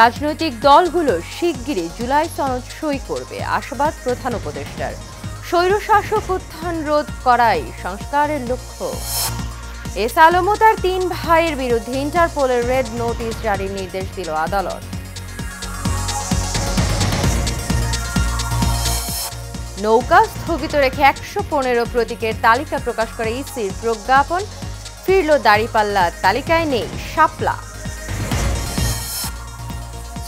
রাজনৈতিক দলগুলো শিগগিরই জুলাই সনদ সই করবে আশাবাদ প্রধান উপদেষ্টার। স্বৈরশাসক উত্থান রোধ করাই সংস্কারের লক্ষ্য। এস আলম ও তার 3 ভাইয়ের বিরুদ্ধে ইন্টারপোলের রেড নোটিশ জারির নির্দেশ দিল আদালত। নৌকা স্থগিত রেখে 115 প্রতীকের তালিকা প্রকাশ করে ইসির প্রজ্ঞাপন। ফিরল দাঁড়িপাল্লা, তালিকায় নেই শাপলা।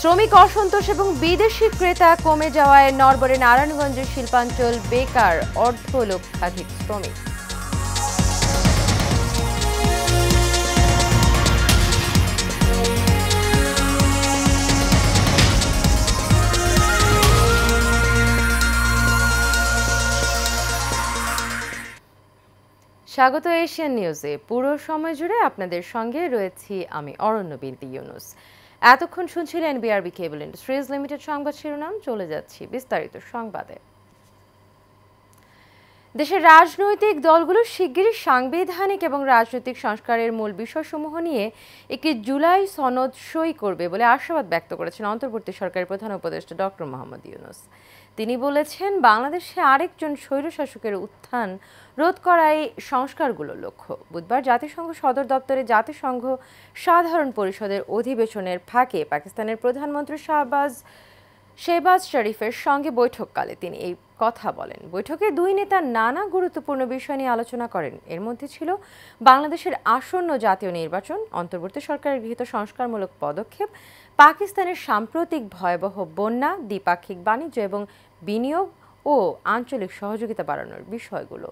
শ্রমিক অসন্তোষ এবং বিদেশি ক্রেতা কমে যাওয়ায় নড়বড়ে নারায়ণগঞ্জের শিল্পাঞ্চল, বেকার অর্ধলক্ষাধিক শ্রমিক। স্বাগত এশিয়ান নিউজে। পুরো সময় জুড়ে আপনাদের সঙ্গে রয়েছি আমি অরণ্য বিনতি ইউনুস। এতক্ষণ শুনছিলেন বিআরবি কেবল ইন্ডাস্ট্রিজ লিমিটেড সংবাদ শিরোনাম। চলে যাচ্ছি বিস্তারিত সংবাদে। দেশের রাজনৈতিক দলগুলো শিগগিরই সাংবিধানিক এবং রাজনৈতিক সংস্কারের মূল বিষয়সমূহ নিয়ে একটি জুলাই সনদ সই করবে বলে আশাবাদ ব্যক্ত করেছেন অন্তর্বর্তী সরকারের প্রধান উপদেষ্টা ডক্টর মোহাম্মদ ইউনুস। তিনি বলেছেন, বাংলাদেশে আরেকজন স্বৈরশাসকের উত্থান রোধ করাই সংস্কারগুলোর লক্ষ্য। বুধবার জাতিসংঘ সদর দপ্তরে জাতিসংঘ সাধারণ পরিষদের অধিবেশনের ফাঁকে পাকিস্তানের প্রধানমন্ত্রী শেহবাজ শরীফের সঙ্গে বৈঠককালে তিনি এই কথা বলেন। বৈঠকে দুই নেতা নানা গুরুত্বপূর্ণ বিষয় নিয়ে আলোচনা করেন। এর মধ্যে ছিল বাংলাদেশের আসন্ন জাতীয় নির্বাচন, অন্তর্বর্তী সরকারের গৃহীত সংস্কারমূলক পদক্ষেপ, পাকিস্তানের সাম্প্রতিক ভয়াবহ বন্যা, দ্বিপাক্ষিক বাণিজ্য এবং বিনিয়োগ ও আঞ্চলিক সহযোগিতা বাড়ানোর বিষয়গুলো।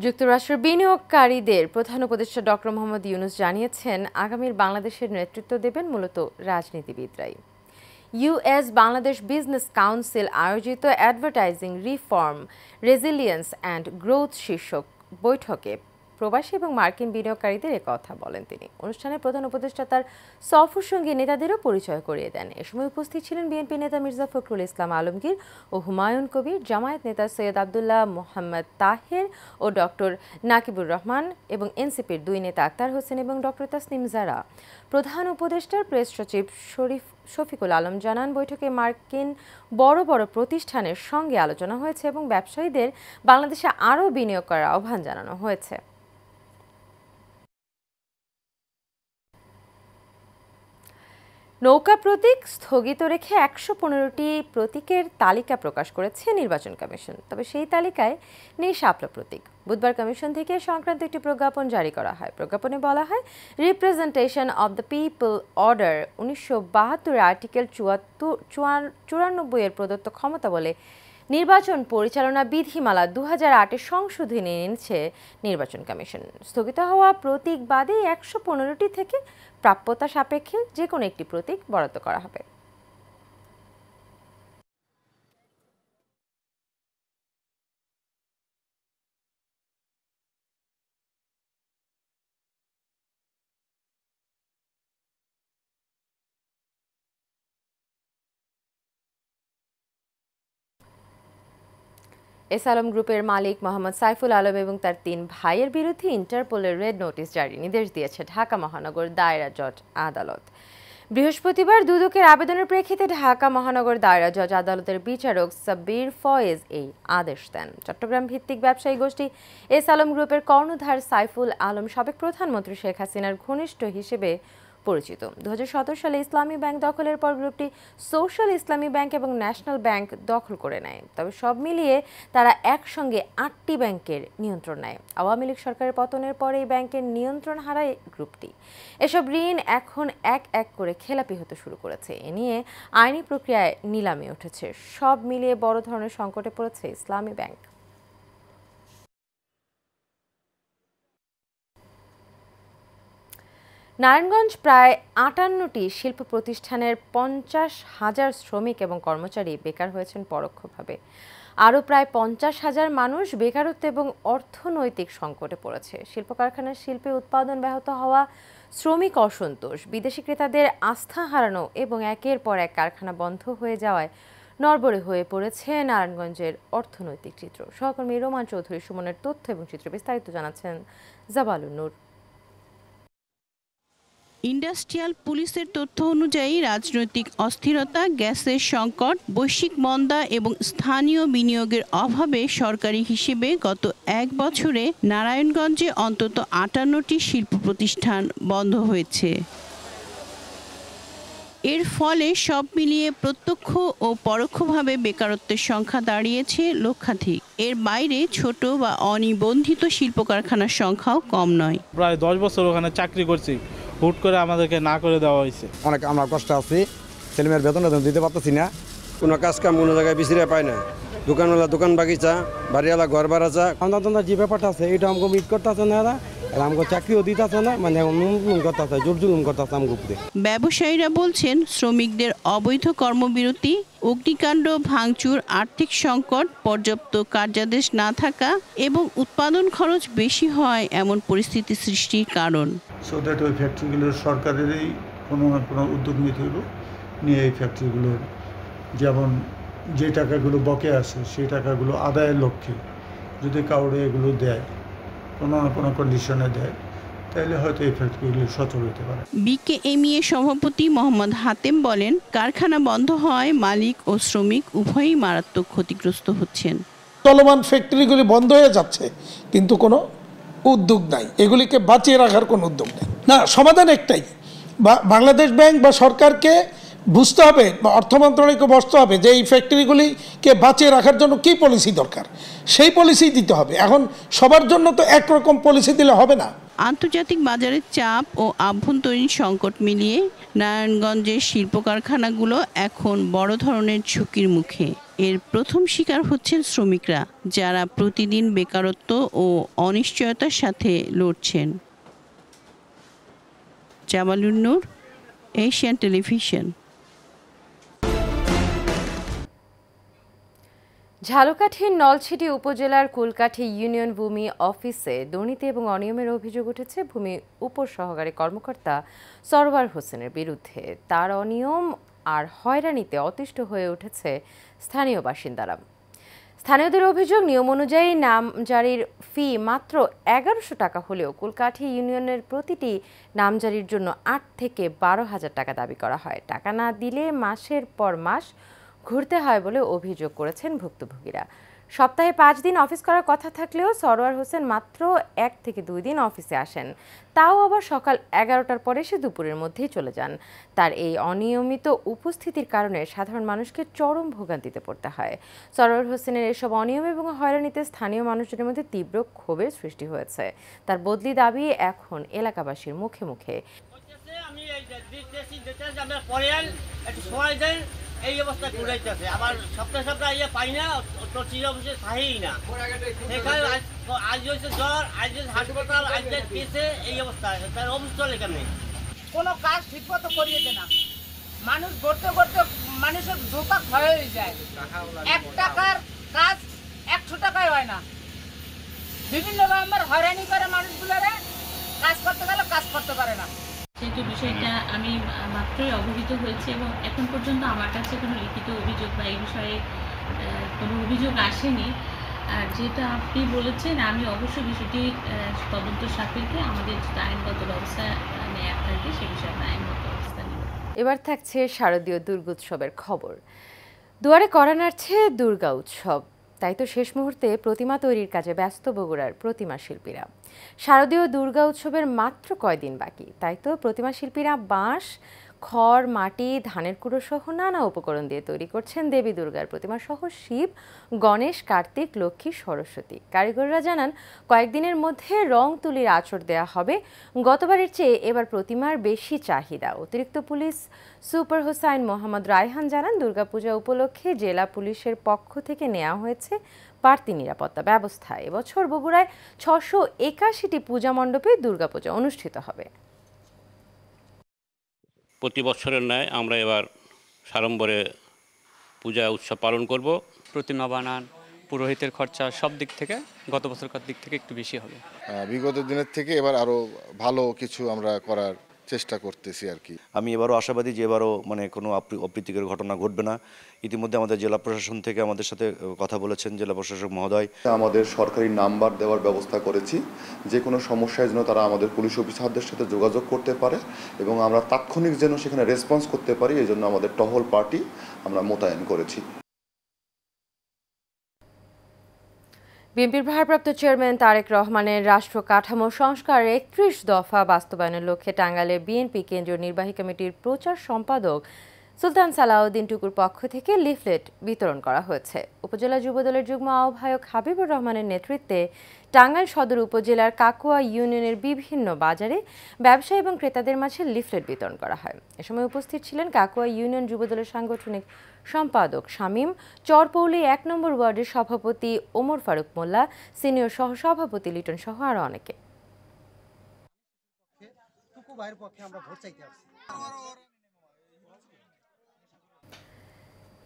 যুক্তরাষ্ট্রের বিনিয়োগকারীদের প্রধান উপদেষ্টা ডক্টর মোহাম্মদ ইউনুস জানিয়েছেন, আগামীর বাংলাদেশের নেতৃত্ব দেবেন মূলত রাজনীতিবিদরাই। ইউএস বাংলাদেশ বিজনেস কাউন্সিল আয়োজিত advertising reform, resilience and growth শীর্ষক বৈঠকে প্রবাসী এবং মার্কিন বিনিয়োগকারীদের কথা বলেন তিনি। অনুষ্ঠানে প্রধান উপদেষ্টা তার সফরসঙ্গী নেতাদেরও পরিচয় করিয়ে দেন। এ সময় উপস্থিত ছিলেন বিএনপি নেতা মির্জা ফখরুল ইসলাম আলমগীর ও হুমায়ুন কবির, জামায়াত নেতা সৈয়দ আবদুল্লাহ মোহাম্মদ তাহের ও ডক্টর নাকিবুর রহমান এবং এনসিপির 2 নেতা আক্তার হোসেন এবং ডক্টর তাসনিম জারা। প্রধান উপদেষ্টার প্রেস সচিব শফিকুল আলম জানান, বৈঠকে মার্কিন বড় বড় প্রতিষ্ঠানের সঙ্গে আলোচনা হয়েছে এবং ব্যবসায়ীদের বাংলাদেশে আরও বিনিয়োগ করার আহ্বান জানানো হয়েছে। নৌকা প্রতীক স্থগিত রেখে 115টি প্রতীকের তালিকা প্রকাশ করেছে নির্বাচন কমিশন। তবে সেই তালিকায় নেই শাপলা প্রতীক। বুধবার কমিশন থেকে সংক্রান্ত একটি প্রজ্ঞাপন জারি করা হয়। প্রজ্ঞাপনে বলা হয়, representation of the people order 1972 article 94 এর প্রদত্ত ক্ষমতা বলে নির্বাচন পরিচালনা বিধিমালা 2008-এ সংশোধনী এনেছে নির্বাচন কমিশন। স্থগিত হওয়া প্রতীক বাদে 115টি থেকে প্রাপ্যতা সাপেক্ষে যে কোনো একটি প্রতীক বরাদ্দ করা হবে। এস আলম গ্রুপের মালিক মোহাম্মদ সাইফুল আলম এবং তার 3 ভাইয়ের বিরুদ্ধে ইন্টারপোলের রেড নোটিশ জারির নির্দেশ দিয়েছে ঢাকা মহানগর দায়রা জজ আদালত। বৃহস্পতিবার দুদকের আবেদনের প্রেক্ষিতে ঢাকা মহানগর দায়রা জজ আদালতের বিচারক সাব্বির ফয়েজ এই আদেশ দেন। চট্টগ্রাম ভিত্তিক ব্যবসায়ী গোষ্ঠী এস আলম গ্রুপের কর্ণধার সাইফুল আলম সাবেক প্রধানমন্ত্রী শেখ হাসিনার ঘনিষ্ঠ হিসেবে পরিচিত। 2017 সালে ইসলামী ব্যাংক দখলের পর গ্রুপটি সোশ্যাল ইসলামী ব্যাংক এবং ন্যাশনাল ব্যাংক দখল করে নেয়। তবে সব মিলিয়ে তারা একসঙ্গে 8টি ব্যাংকের নিয়ন্ত্রণ নেয়। আওয়ামী লীগ সরকারের পতনের পরে এই ব্যাংকের নিয়ন্ত্রণ হারায় গ্রুপটি। এসব ঋণ এখন এক এক করে খেলাপি হতে শুরু করেছে। এ নিয়ে আইনি প্রক্রিয়ায় নিলামে উঠেছে। সব মিলিয়ে বড় ধরনের সংকটে পড়েছে ইসলামী ব্যাংক। নারায়ণগঞ্জ প্রায় 58টি শিল্প প্রতিষ্ঠানের 50,000 শ্রমিক এবং কর্মচারী বেকার হয়েছেন পরোক্ষভাবে। আরও প্রায় 50,000 মানুষ বেকারত্ব এবং অর্থনৈতিক সংকটে পড়েছে। শিল্প কারখানার শিল্পে উৎপাদন ব্যাহত হওয়া, শ্রমিক অসন্তোষ, বিদেশি ক্রেতাদের আস্থা হারানো এবং একের পর এক কারখানা বন্ধ হয়ে যাওয়ায় নড়বড়ে হয়ে পড়েছে নারায়ণগঞ্জের অর্থনৈতিক চিত্র। সহকর্মী রোমান চৌধুরী সুমনের তথ্য এবং চিত্র বিস্তারিত জানাচ্ছেন জাবালুন নূর। ইন্ডাস্ট্রিয়াল পুলিশের তথ্য অনুযায়ী রাজনৈতিক অস্থিরতা, গ্যাসের সংকট, বৈশ্বিক মন্দা এবং স্থানীয় বিনিয়োগের অভাবে সরকারি হিসেবে গত 1 বছরে নারায়ণগঞ্জে অন্তত 58টি শিল্প প্রতিষ্ঠান বন্ধ হয়েছে। এর ফলে সব মিলিয়ে প্রত্যক্ষ ও পরোক্ষভাবে বেকারত্বের সংখ্যা দাঁড়িয়েছে লক্ষাধিক। এর বাইরে ছোট বা অনিবন্ধিত শিল্প কারখানার সংখ্যাও কম নয়। প্রায় 10 বছর ওখানে চাকরি করছি, হুট করে আমাদেরকে না করে দেওয়া হয়েছে। অনেক আমরা কষ্ট আছি, ছেলেমেয়ের বেতন দিতে পারতেছি না, কোনো কাজ কাম কোনো জায়গায় বিছিয়ে পায় না। দোকানওয়ালা দোকান বাগিচা, বাড়িওয়ালা ঘর ভাড়া চা। আমরা যে ব্যাপারটা আছে এটা আমাকে মিট করতেছে না, এরা আমাকে চাকরিও দিতেছে না, মানে করতেছে, জোর জুলুম করতেছে আমাকে উপরে। ব্যবসায়ীরা বলছেন শ্রমিকদের অবৈধ কর্মবিরতি, অগ্নিকাণ্ড, ভাঙচুর, আর্থিক সংকট, পর্যাপ্ত কার্যাদেশ না থাকা এবং উৎপাদন খরচ বেশি হয় এমন পরিস্থিতি সৃষ্টির কারণ। সো দ্যাট ওই ফ্যাক্টরিগুলোর সরকারেরই কোনো না কোনো উদ্যোগ নিতে হলো, নিয়ে এই ফ্যাক্টরিগুলোর যেমন যে টাকাগুলো বকে আসে সেই টাকাগুলো আদায়ের লক্ষ্যে যদি কাউরে এগুলো দেয়, কোনো না কোনো কন্ডিশনে দেয়, তাহলে হয়তো এই ফ্যাক্টরিগুলো সচল হতে পারে। বিকেএমইএ সভাপতি মোহাম্মদ হাতেম বলেন, কারখানা বন্ধ হয় মালিক ও শ্রমিক উভয়ই মারাত্মক ক্ষতিগ্রস্ত হচ্ছেন। চলমান ফ্যাক্টরিগুলি বন্ধ হয়ে যাচ্ছে কিন্তু কোনো উদ্যোগ নাই, এগুলিকে বাঁচিয়ে রাখার কোনো উদ্যোগ নেই। না, সমাধান একটাই, বাংলাদেশ ব্যাংক বা সরকারকে বুঝতে হবে বা অর্থ মন্ত্রণালয়কে বসতে হবে যে এই ফ্যাক্টরিগুলিকে বাঁচিয়ে রাখার জন্য কী পলিসি দরকার, সেই পলিসি দিতে হবে। এখন সবার জন্য তো একরকম পলিসি দিলে হবে না। আন্তর্জাতিক বাজারের চাপ ও আভ্যন্তরীণ সংকট মিলিয়ে নারায়ণগঞ্জের শিল্প কারখানাগুলো এখন বড় ধরনের ঝুঁকির মুখে। এর প্রথম শিকার হচ্ছেন শ্রমিকরা, যারা প্রতিদিন বেকারত্ব ও অনিশ্চয়তার সাথে লড়ছেন। জামালুন নূর, এশিয়ান টেলিভিশন। ঝালকাঠির নলছিটি উপজেলার কুলকাঠি ইউনিয়ন ভূমি অফিসে দুর্নীতি এবং অনিয়মের অভিযোগ উঠেছে ভূমি উপসহকারী কর্মকর্তা সরওয়ার হোসেনের বিরুদ্ধে। তার অনিয়ম আর হয়রানিতে অতিষ্ঠ হয়ে উঠেছে স্থানীয় বাসিন্দারা। স্থানীয়দের অভিযোগ, নিয়ম অনুযায়ী নামজারির ফি মাত্র 1100 টাকা হলেও কুলকাঠি ইউনিয়নের প্রতিটি নামজারির জন্য 8 থেকে 12,000 টাকা দাবি করা হয়। টাকা না দিলে মাসের পর মাস ঘুরতে হয় বলে অভিযোগ করেছেন ভুক্তভোগীরা। সপ্তাহে 5 দিন অফিস করার কথা থাকলেও সরওয়ার হোসেন মাত্র 1 থেকে 2 দিন অফিসে আসেন, তাও আবার সকাল 11টার পরে সে দুপুরের মধ্যেই চলে যান। তার এই অনিয়মিত উপস্থিতির কারণে সাধারণ মানুষকে চরম ভোগান্তিতে পড়তে হয়। সরওয়ার হোসেনের এসব অনিয়ম এবং হয়রানিতে স্থানীয় মানুষজনের মধ্যে তীব্র ক্ষোভের সৃষ্টি হয়েছে। তার বদলি দাবি এখন এলাকাবাসীর মুখে মুখে। এই অবস্থা ঘুরাইতেছে, আবার সপ্তাহে সপ্তাহে ইয়ে পাই না, তো চির অফিসে থাকেই না। সেখানে আজ হয়েছে জ্বর, আজ হাসপাতাল, আজ কেসে, এই অবস্থা। তার অফিস চলে কেমনি? কোনো কাজ ঠিক মতো করিয়ে দে না, মানুষ করতে করতে মানুষের জোতা ক্ষয় হয়ে যায়। 1 টাকার কাজ 100 টাকায় হয় না। বিভিন্ন রকমের হয়রানি করে মানুষগুলোরে, কাজ করতে গেলে কাজ করতে পারে না। যেহেতু বিষয়টা আমি মাত্রই অবহিত হয়েছি এবং এখন পর্যন্ত আমার কাছে কোনো লিখিত অভিযোগ বা এই বিষয়ে কোনো অভিযোগ আসেনি। আর যেটা আপনি বলেছেন, আমি অবশ্যই বিষয়টি তদন্ত সাপেক্ষে আমাদের আইনগত ব্যবস্থা নেওয়া থাকে, সে বিষয়ে আইনগত ব্যবস্থা নেব। এবার থাকছে শারদীয় দুর্গোৎসবের খবর। দুয়ারে কড়া নাড়ছে দুর্গা উৎসব, তাই তো শেষ মুহূর্তে প্রতিমা তৈরির কাজে ব্যস্ত বগুড়ার প্রতিমা শিল্পীরা। শারদীয় দুর্গা উৎসবের মাত্র কয়দিন বাকি, তাই তো প্রতিমা শিল্পীরা বাঁশ, খড়, মাটি, ধানের কুড়ো সহ নানা উপকরণ দিয়ে তৈরি করছেন দেবী দুর্গার প্রতিমা সহ শিব, গণেশ, কার্তিক, লক্ষ্মী, সরস্বতী। কারিগররা জানান, কয়েকদিনের মধ্যে রং তুলির আঁচড় দেওয়া হবে। গতবারের চেয়ে এবার প্রতিমার বেশি চাহিদা। অতিরিক্ত পুলিশ সুপার হোসাইন মোহাম্মদ রায়হান জানান, দুর্গাপূজা উপলক্ষে জেলা পুলিশের পক্ষ থেকে নেওয়া হয়েছে বাড়তি নিরাপত্তা ব্যবস্থা। এবছর বগুড়ায় 681টি পূজা মণ্ডপে দুর্গাপূজা অনুষ্ঠিত হবে। প্রতি বছরের ন্যায় আমরা এবার সাড়ম্বরে পূজা উৎসব পালন করব। প্রতিমা বানান, পুরোহিতের খরচা সব দিক থেকে গত বছরকার দিক থেকে একটু বেশি হবে। বিগত দিনের থেকে এবার আরও ভালো কিছু আমরা করার চেষ্টা করতেছি আর কি। আমি এবারও আশাবাদী যে এবারও মানে কোনো অপ্রীতিকর ঘটনা ঘটবে না। ইতিমধ্যে আমাদের জেলা প্রশাসন থেকে আমাদের সাথে কথা বলেছেন জেলা প্রশাসক মহোদয়। আমাদের সরকারি নাম্বার দেওয়ার ব্যবস্থা করেছি, যে কোনো সমস্যায় যেন তারা আমাদের পুলিশ অফিসারদের সাথে যোগাযোগ করতে পারে এবং আমরা তাৎক্ষণিক যেন সেখানে রেসপন্স করতে পারি, এই জন্য আমাদের টহল পার্টি আমরা মোতায়েন করেছি। বিএনপির ভারপ্রাপ্ত চেয়ারম্যান তারেক রহমানের রাষ্ট্র কাঠামো সংস্কার ৩১ দফা বাস্তবায়নের লক্ষ্যে টাঙ্গাইলে বিএনপি কেন্দ্রীয় নির্বাহী কমিটির প্রচার সম্পাদক সুলতান সালাউদ্দিন টুকুর পক্ষ থেকে লিফলেট বিতরণ করা হয়েছে। উপজেলা যুবদলের যুগ্ম আহ্বায়ক হাবিবুর রহমানের নেতৃত্বে টাঙ্গাইল সদর উপজেলার কাকুয়া ইউনিয়নের বিভিন্ন বাজারে ব্যবসায়ী এবং ক্রেতাদের মাঝে লিফলেট বিতরণ করা হয়। এ সময় উপস্থিত ছিলেন কাকুয়া ইউনিয়ন যুবদলের সাংগঠনিক সম্পাদক শামীম, চরপৌলি ১ নম্বর ওয়ার্ডের সভাপতি ওমর ফারুক মোল্লা, সিনিয়র সহসভাপতি লিটন সহ আরো অনেকে।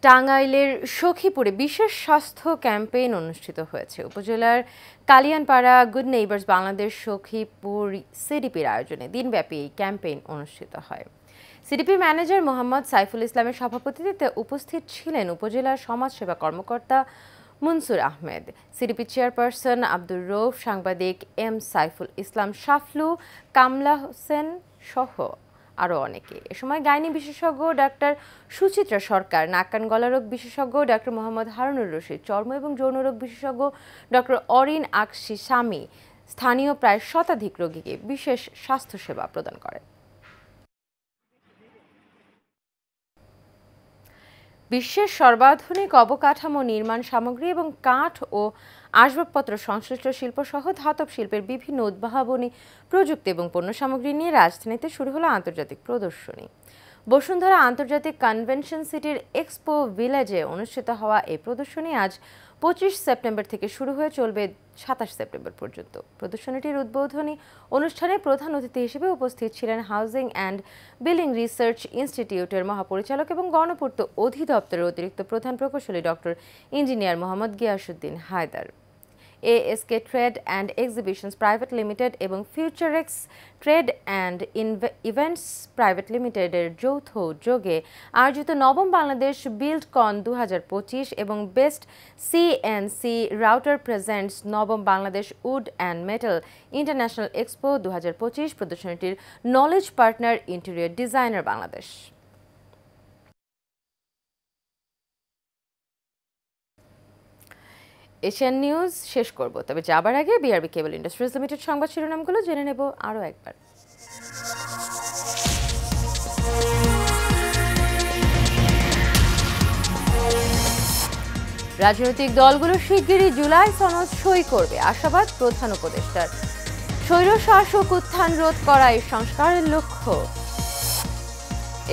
টাঙ্গাইলের সখীপুরে বিশেষ স্বাস্থ্য ক্যাম্পেইন অনুষ্ঠিত হয়েছে। উপজেলার কালিয়ানপাড়া গুড নেইবার্স বাংলাদেশ সখীপুর সিডিপির আয়োজনে দিনব্যাপী এই ক্যাম্পেইন অনুষ্ঠিত হয়। সিডিপি ম্যানেজার মোহাম্মদ সাইফুল ইসলামের সভাপতিত্বে উপস্থিত ছিলেন উপজেলার সমাজসেবা কর্মকর্তা মনসুর আহমেদ, সিডিপি চেয়ারপারসন আব্দুর রৌফ, সাংবাদিক এম সাইফুল ইসলাম শাফলু, কামলা হোসেন সহ আরও অনেকে। এ সময় গাইনি বিশেষজ্ঞ ডাক্তার সুচিত্রা সরকার, নাক কান গলারোগ বিশেষজ্ঞ ডাক্তার মোহাম্মদ হারুনুর রশিদ, চর্ম এবং যৌনরোগ বিশেষজ্ঞ ডক্টর অরিন আকশি স্বামী স্থানীয় প্রায় শতাধিক রোগীকে বিশেষ স্বাস্থ্যসেবা প্রদান করেন। বিশ্বের সর্বাধুনিক অবকাঠামো, নির্মাণ সামগ্রী এবং কাঠ ও আসবাবপত্র সংশ্লিষ্ট শিল্পসহ ধাতব শিল্পের বিভিন্ন উদ্ভাবনী প্রযুক্তি এবং পণ্য সামগ্রী নিয়ে রাজধানীতে শুরু হলো আন্তর্জাতিক প্রদর্শনী। বসুন্ধরা আন্তর্জাতিক কনভেনশন সিটির এক্সপো ভিলেজে অনুষ্ঠিত হওয়া এই প্রদর্শনী আজ 25 সেপ্টেম্বর থেকে শুরু হয়ে চলবে 27 সেপ্টেম্বর পর্যন্ত। প্রদর্শনীটির উদ্বোধনী অনুষ্ঠানে প্রধান অতিথি হিসেবে উপস্থিত ছিলেন হাউজিং অ্যান্ড বিল্ডিং রিসার্চ ইনস্টিটিউটের মহাপরিচালক এবং গণপূর্ত অধিদপ্তরের অতিরিক্ত প্রধান প্রকৌশলী doctor engineer Mohammad Giasuddin Haider. ASK trade and exhibitions private limited এবং Futurex trade and events private লিমিটেডের যৌথ উদ্যোগে আয়োজিত নবম বাংলাদেশ বিল্ডকন 2025 এবং বেস্ট CNC রাউটার প্রেজেন্টস নবম Bangladesh wood and metal international expo 2025 প্রদর্শনীটির knowledge partner interior designer Bangladesh. Asian news শেষ করব, তবে যাবার আগে বিআরবি কেবল ইন্ডাস্ট্রিজ লিমিটেড সংবাদ শিরোনামগুলো জেনে নেব আরও একবার। রাজনৈতিক দলগুলো শিগগিরই জুলাই সনদ সই করবে, আশাবাদ প্রধান উপদেষ্টার। স্বৈরশাসক উত্থান রোধ করাই সংস্কারের লক্ষ্য।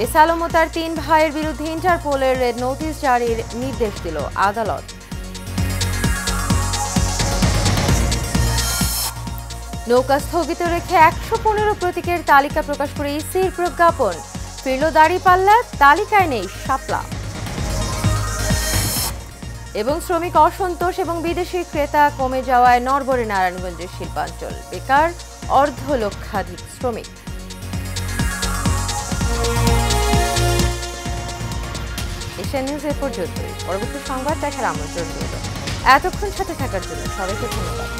এস আলম ও তার 3 ভাইয়ের বিরুদ্ধে ইন্টারপোলের রেড নোটিশ জারির নির্দেশ দিল আদালত। নৌকা স্থগিত রেখে 115 প্রতীকের তালিকা প্রকাশ করে ইসির প্রজ্ঞাপন। ফিরল দাঁড়িপাল্লা, তালিকায় নেই শাপলা। এবং শ্রমিক অসন্তোষ এবং বিদেশি ক্রেতা কমে যাওয়ায় নড়বড়ে নারায়ণগঞ্জের শিল্পাঞ্চল, বেকার অর্ধলক্ষাধিক শ্রমিক। এশিয়ান নিউজ এ পর্যন্তই। পরবর্তী সংবাদ দেখার আমন্ত্রণ রইল। এতক্ষণ সাথে থাকার জন্য সবাইকে ধন্যবাদ।